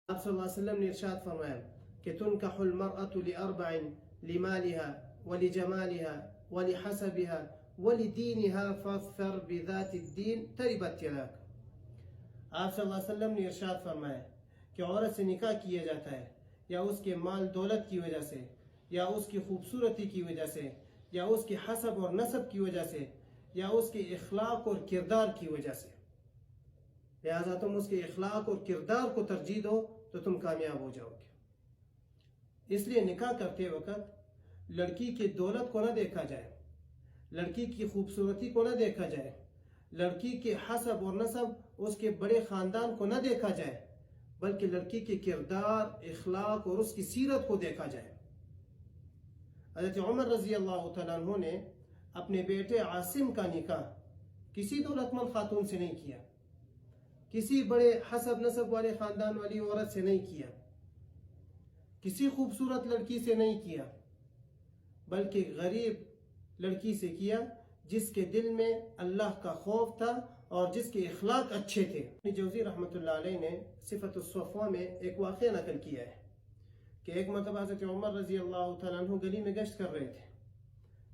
آپ صلی اللہ علیہ وسلم نے ارشاد فرمایا کہ تنکح المرأة لأربع لمالها ولجمالها ولحسبها ولدينها فاظفر بذات الدين تربت يداك۔ آپ صلی اللہ علیہ وسلم نے ارشاد فرمایا کہ عورت سے نکاح کیا جاتا ہے یا اس کے مال دولت کی وجہ سے، یا اس کی خوبصورتی کی وجہ سے، یا اس کے حسب اور نسب کی وجہ سے، یا اس کے اخلاق اور کردار کی وجہ سے۔ لہذا تم اس کے اخلاق اور کردار کو ترجیح دو تو تم کامیاب ہو جاؤ گے۔ اس لیے نکاح کرتے وقت لڑکی کی دولت کو نہ دیکھا جائے، لڑکی کی خوبصورتی کو نہ دیکھا جائے، لڑکی کے حسب اور نسب اس کے بڑے خاندان کو نہ دیکھا جائے، بلکہ لڑکی کے کردار، اخلاق اور اس کی سیرت کو دیکھا جائے۔ حضرت عمر رضی اللہ تعالیٰ عنہ نے اپنے بیٹے عاصم کا نکاح کسی دولت مند خاتون سے نہیں کیا، کسی بڑے حسب نسب والے خاندان والی عورت سے نہیں کیا، کسی خوبصورت لڑکی سے نہیں کیا، بلکہ غریب لڑکی سے کیا جس کے دل میں اللہ کا خوف تھا اور جس کے اخلاق اچھے تھے۔ ابن جوزی رحمۃ اللہ علیہ نے صفت الصفوہ میں ایک واقعہ نقل کیا ہے کہ ایک مرتبہ حضرت عمر رضی اللہ تعالیٰ عنہ گلی میں گشت کر رہے تھے،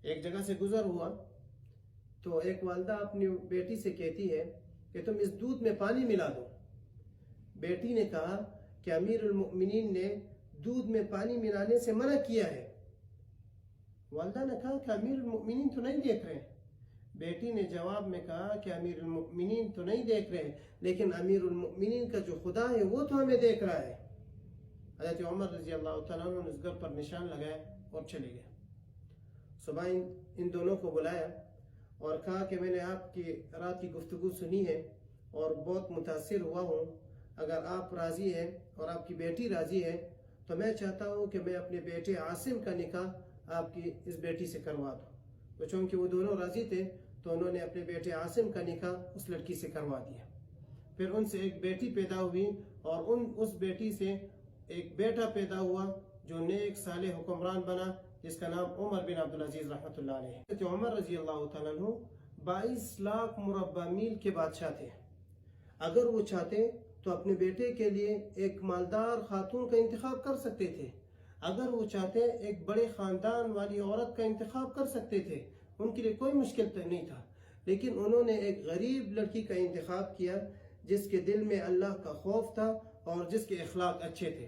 ایک جگہ سے گزر ہوا تو ایک والدہ اپنی بیٹی سے کہتی ہے کہ تم اس دودھ میں پانی ملا دو۔ بیٹی نے کہا کہ امیر المؤمنین نے دودھ میں پانی ملانے سے منع کیا ہے۔ والدہ نے کہا کہ امیر المؤمنین تو نہیں دیکھ رہے ہیں۔ بیٹی نے جواب میں کہا کہ امیر المؤمنین تو نہیں دیکھ رہے ہیں، لیکن امیر المؤمنین کا جو خدا ہے وہ تو ہمیں دیکھ رہا ہے۔ حضرت عمر رضی اللہ تعالیٰ عنہ نے اس گھر پر نشان لگایا اور چلے گئے۔ صبح ان دونوں کو بلایا اور کہا کہ میں نے آپ کی رات کی گفتگو سنی ہے اور بہت متاثر ہوا ہوں۔ اگر آپ راضی ہیں اور آپ کی بیٹی راضی ہے تو میں چاہتا ہوں کہ میں اپنے بیٹے عاصم کا نکاح آپ کی اس بیٹی سے کروا دوں۔ تو چونکہ وہ دونوں راضی تھے تو انہوں نے اپنے بیٹے عاصم کا نکاح اس لڑکی سے کروا دیا۔ پھر ان سے ایک بیٹی پیدا ہوئی اور اس بیٹی سے ایک بیٹا پیدا ہوا جو نیک صالح حکمران بنا، جس کا نام عمر بن عبدالعزیز رحمۃ اللہ علیہ ہے۔ تو عمر رضی اللہ تعالیٰ عنہ 22 لاکھ مربع میل کے بادشاہ تھے۔ اگر وہ چاہتے تو اپنے بیٹے کے لیے ایک مالدار خاتون کا انتخاب کر سکتے تھے، اگر وہ چاہتے ایک بڑے خاندان والی عورت کا انتخاب کر سکتے تھے، ان کے لیے کوئی مشکل نہیں تھا، لیکن انہوں نے ایک غریب لڑکی کا انتخاب کیا جس کے دل میں اللہ کا خوف تھا اور جس کے اخلاق اچھے تھے۔